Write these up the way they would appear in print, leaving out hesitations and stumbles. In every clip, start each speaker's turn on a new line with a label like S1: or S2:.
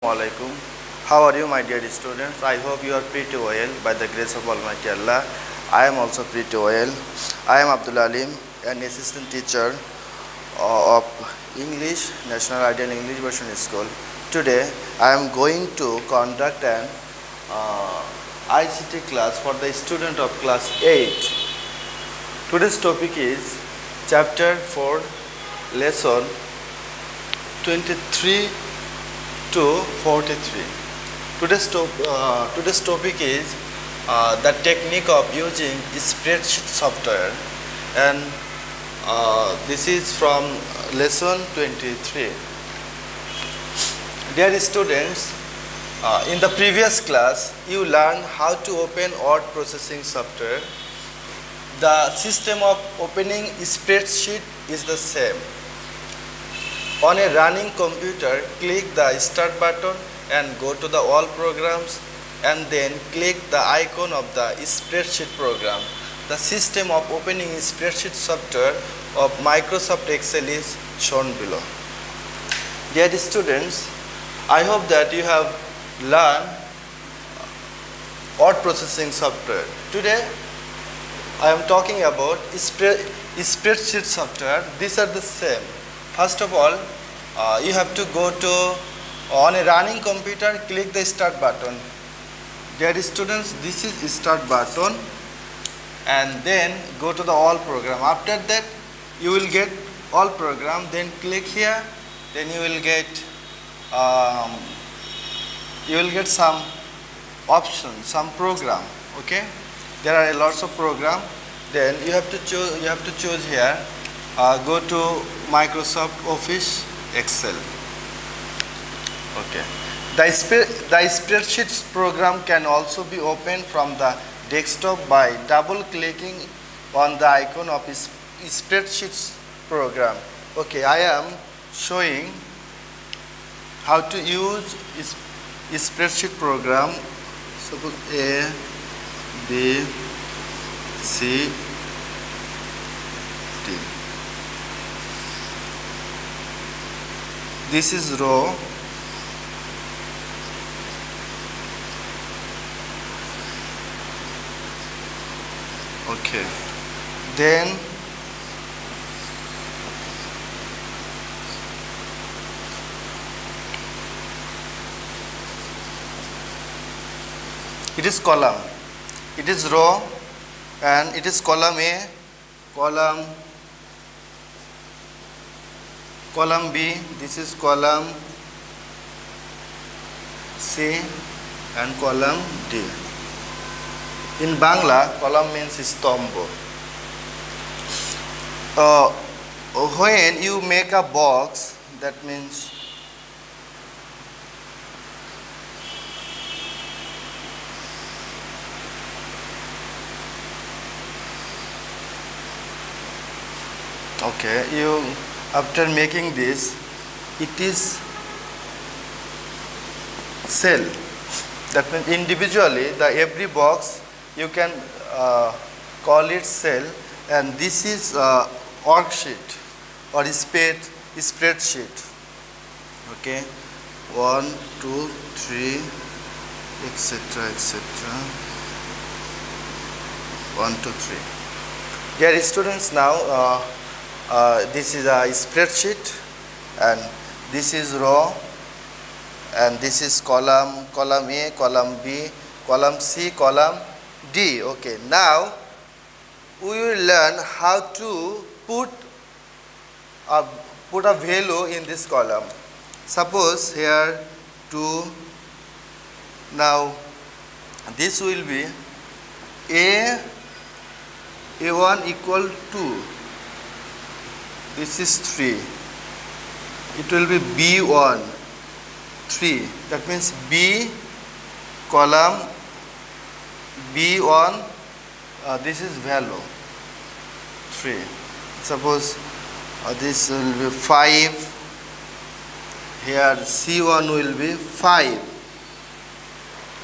S1: Assalamualaikum. How are you, my dear students? I hope you are pretty well by the grace of Almighty Allah. I am also pretty well. I am Abdul Alim, an assistant teacher of English, National Ideal English Version School. Today, I am going to conduct an ICT class for the student of class 8. Today's topic is Chapter 4, Lesson 23 to 43. Today's topic is the technique of using spreadsheet software, and this is from lesson 23. Dear students, in the previous class you learned how to open word processing software. The system of opening spreadsheet is the same. On a running computer, click the start button and go to the all programs, and then click the icon of the spreadsheet program. The system of opening spreadsheet software of Microsoft Excel is shown below. Dear students, I hope that you have learned word processing software. Today I am talking about spreadsheet software. These are the same. First of all, you have to go to, on a running computer, click the start button. Dear students, this is start button, and then go to the all program. After that, you will get all program. Then click here. Then you will get some options, some program. Okay, there are lots of program. Then you have to choose here. Go to Microsoft Office Excel. Okay. The spreadsheets program can also be opened from the desktop by double clicking on the icon of spreadsheets program. Okay, I am showing how to use spreadsheet program. Suppose A, B, C, D. This is row. Okay. Then it is column. It is row, and it is column A, column B, this is column C, and column D. In Bangla, column means stombo. When you make a box, that means okay, after making this, it is cell. That means individually, every box you can call it cell, and this is worksheet or spreadsheet. Okay, 1, 2, 3, etc., etc. 1, 2, 3. Dear students, now this is a spreadsheet, and this is row, and this is column A, column B, column C, column D. Okay, now we will learn how to put a value in this column. Suppose here 2. Now this will be A1 equal 2. This is 3. It will be B1, 3. That means B, column B1, this is value 3. Suppose this will be 5. Here C1 will be 5.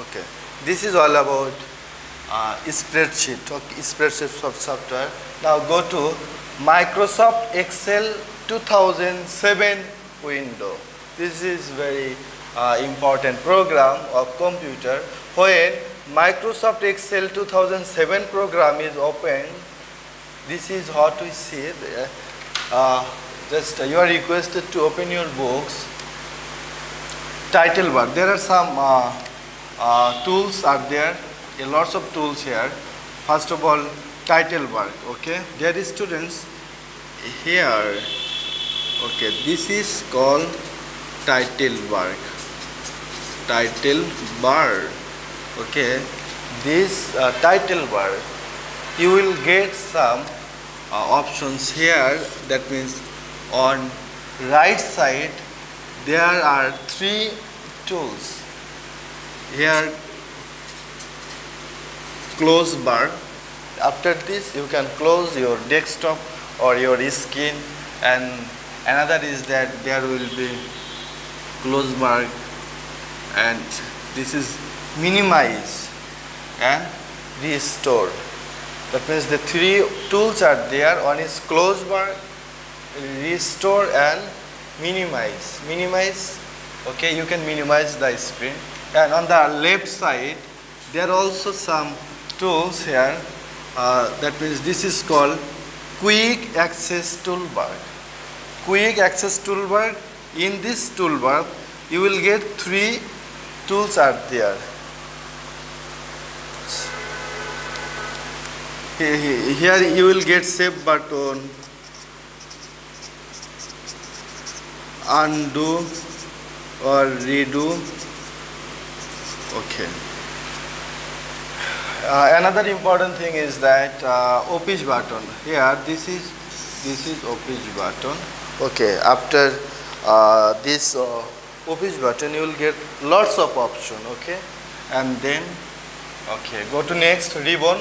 S1: Okay. This is all about spreadsheet. Okay, spreadsheet software. Now go to Microsoft Excel 2007 window. This is very important program of computer. When Microsoft Excel 2007 program is opened, this is what we see. Just you are requested to open your books. Title bar. There are some tools are there. Lots of tools here. First of all, title bar. Okay, there is students here. Okay, this is called title bar. Title bar. Okay, this title bar, you will get some options here. That means on right side there are 3 tools. Here, close bar. After this you can close your desktop or your screen, and another is that there will be close bar, and this is minimize and restore. That means the 3 tools are there. One is close bar, restore and minimize. Minimize, okay, you can minimize the screen. And on the left side there are also some tools here. That means this is called quick access toolbar. Quick access toolbar. In this toolbar you will get 3 tools are there. Here you will get save button, undo or redo. Okay. Another important thing is that office button. Here this is office button. Okay. After this office button, you will get lots of option. Okay, and then okay, go to next, ribbon.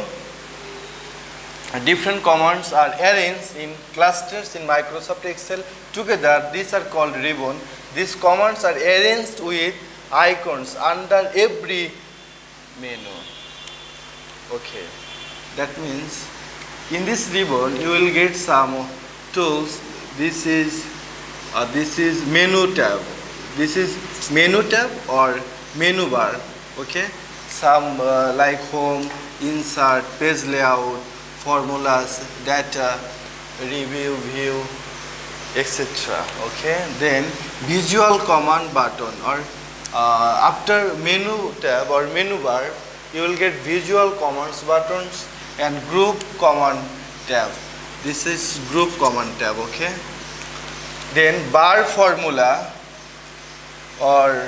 S1: Different commands are arranged in clusters in Microsoft Excel together. These are called ribbon. These commands are arranged with icons under every menu. Okay, that means in this ribbon you will get some tools. This is menu tab. This is menu tab or menu bar. Okay, some like home, insert, page layout, formulas, data, review, view, etc. Okay, then visual command button, or after menu tab or menu bar you will get visual commands buttons and group command tab. This is group command tab. Okay, then bar formula or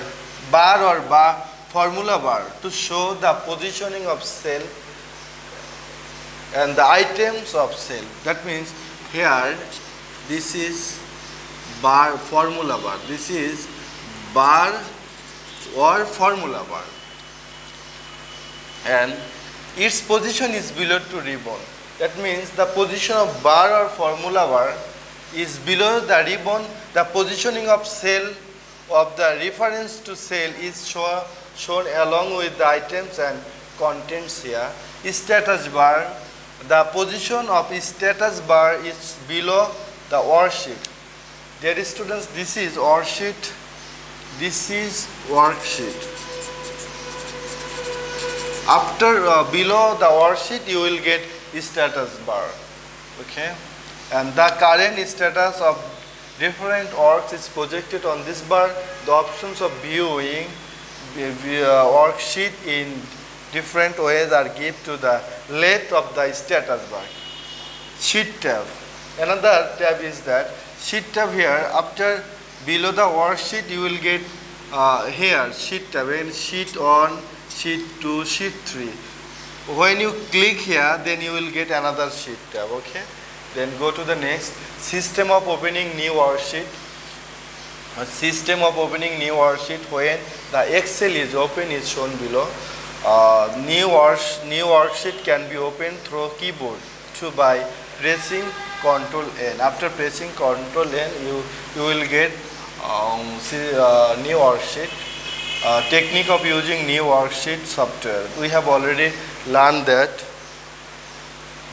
S1: bar formula bar to show the positioning of cell and the items of cell. That means here this is bar, formula bar. This is bar or formula bar, and its position is below to ribbon. That means the position of bar or formula bar is below the ribbon. The positioning of cell of the reference to cell is shown along with the items and contents here. Status bar, the position of status bar is below the worksheet. Dear students, this is worksheet, this is worksheet. After below the worksheet you will get status bar. Okay, and the current status of different works is projected on this bar. The options of viewing worksheet in different ways are given to the left of the status bar. Sheet tab. Another tab is that sheet tab. Here after below the worksheet you will get here sheet tab, and sheet 1, sheet 2, sheet 3. When you click here, then you will get another sheet tab. Okay, then go to the next, system of opening new worksheet. A system of opening new worksheet. When the Excel is open is shown below. New worksheet can be opened through keyboard by pressing Ctrl N. After pressing Ctrl N, you will get new worksheet. Technique of using new worksheet software. We have already learned that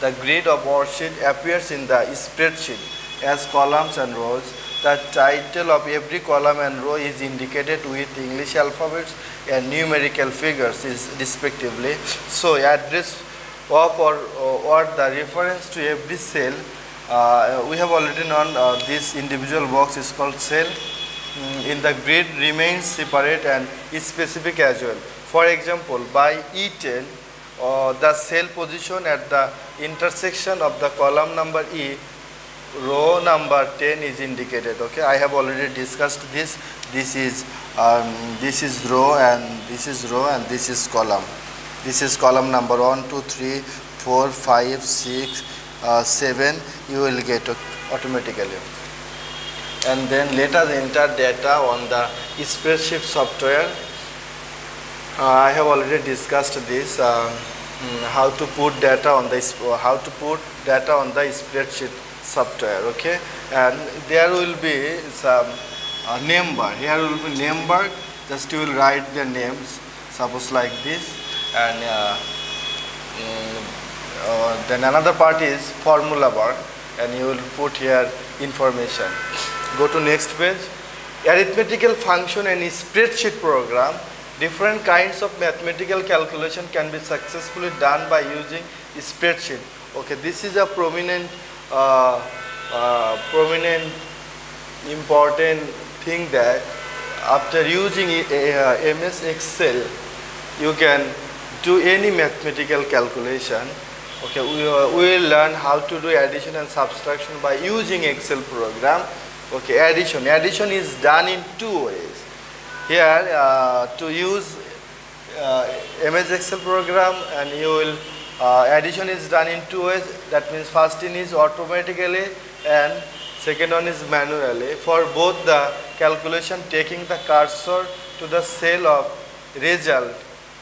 S1: the grid of worksheet appears in the spreadsheet as columns and rows. the title of every column and row is indicated with English alphabets and numerical figures is respectively. So address of or the reference to every cell, we have already known this individual box is called cell. In the grid remains separate and is specific as well. For example, by E10, the cell position at the intersection of the column number E, row number 10 is indicated. Okay, I have already discussed this. This is row, and this is row, and this is column. This is column number 1, 2, 3, 4, 5, 6, 7. You will get automatically. And then let us enter data on the spreadsheet software. I have already discussed this. How to put data on the spreadsheet software. Okay, and there will be some name bar. Here will be name bar. Just you will write their names. Suppose like this, and then another part is formula bar, and you will put here information. Go to next page. Arithmetical function and spreadsheet program. Different kinds of mathematical calculation can be successfully done by using spreadsheet. Okay, this is a prominent important thing, that after using MS Excel, you can do any mathematical calculation. Okay, we will learn how to do addition and subtraction by using Excel program. Okay, addition is done in two ways. Here to use MS Excel program, and you will addition is done in two ways. That means first one is automatically and second one is manually. For both the calculation, taking the cursor to the cell of result,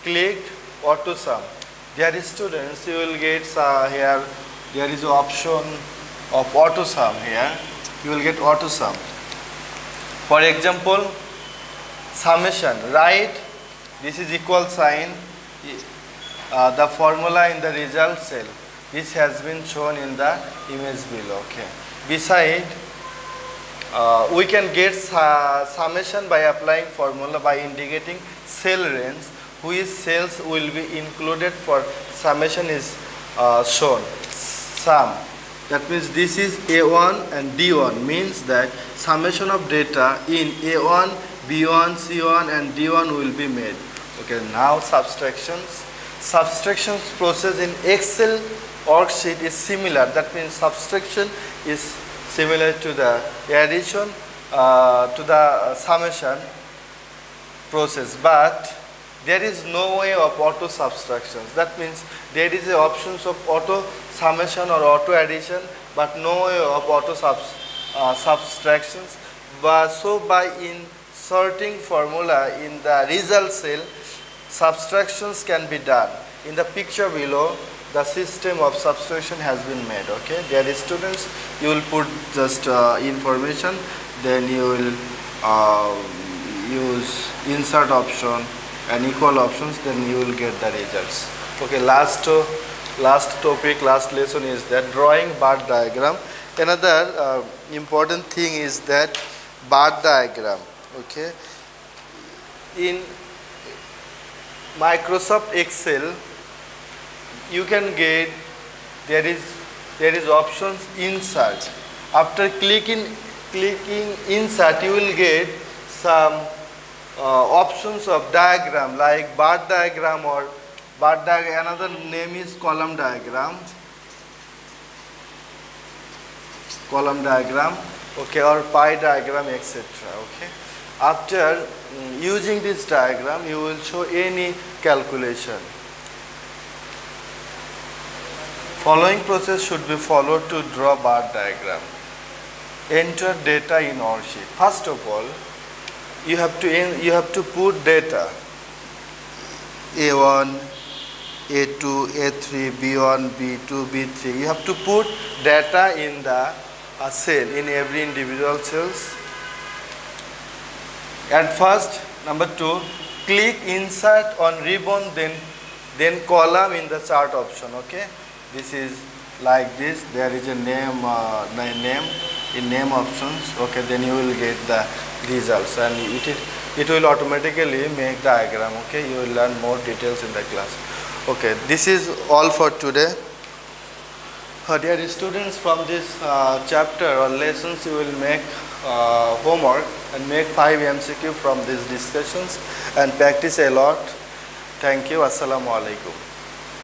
S1: click auto sum. Dear students, you will get here there is option of auto sum. Here you will get auto sum. For example, summation, right? This is equal sign, the formula in the result cell. This has been shown in the image below. Okay. Beside, we can get summation by applying formula by indicating cell range, which cells will be included for summation is shown. Sum. That means this is A1 and D1, means that summation of data in A1, B1, C1 and D1 will be made. Okay, now subtractions. Subtractions process in Excel worksheet is similar. That means subtraction is similar to the addition to the summation process, but there is no way of auto subtractions. That means there is a options of auto summation or auto addition, but no way of auto subtractions. But so by inserting formula in the result cell, subtractions can be done. In the picture below, the system of subtraction has been made. Okay, there is students, you will put just information, then you will use insert option and equal options, then you will get the results. Okay, last topic, last lesson is that drawing bar diagram. Another important thing is that bar diagram. Okay, in Microsoft Excel, you can get there is options insert. After clicking insert, you will get some options of diagram like bar diagram or bar diagram. Another name is column diagram. Okay, or pie diagram, etc. Okay. After using this diagram, you will show any calculation. Following process should be followed to draw bar diagram. Enter data in worksheet. First of all, you have to put data A1, A2, A3, B1, B2, B3. You have to put data in the cell, in every individual cells. At first, number 2, click insert on ribbon, then column in the chart option. Okay, this is like this. There is a name, in name options, okay, then you will get the results, and it will automatically make diagram. Okay, you will learn more details in the class. Okay, this is all for today. Dear students, from this chapter or lessons, you will make homework and make 5 MCQ from these discussions and practice a lot. Thank you. Assalamu alaikum.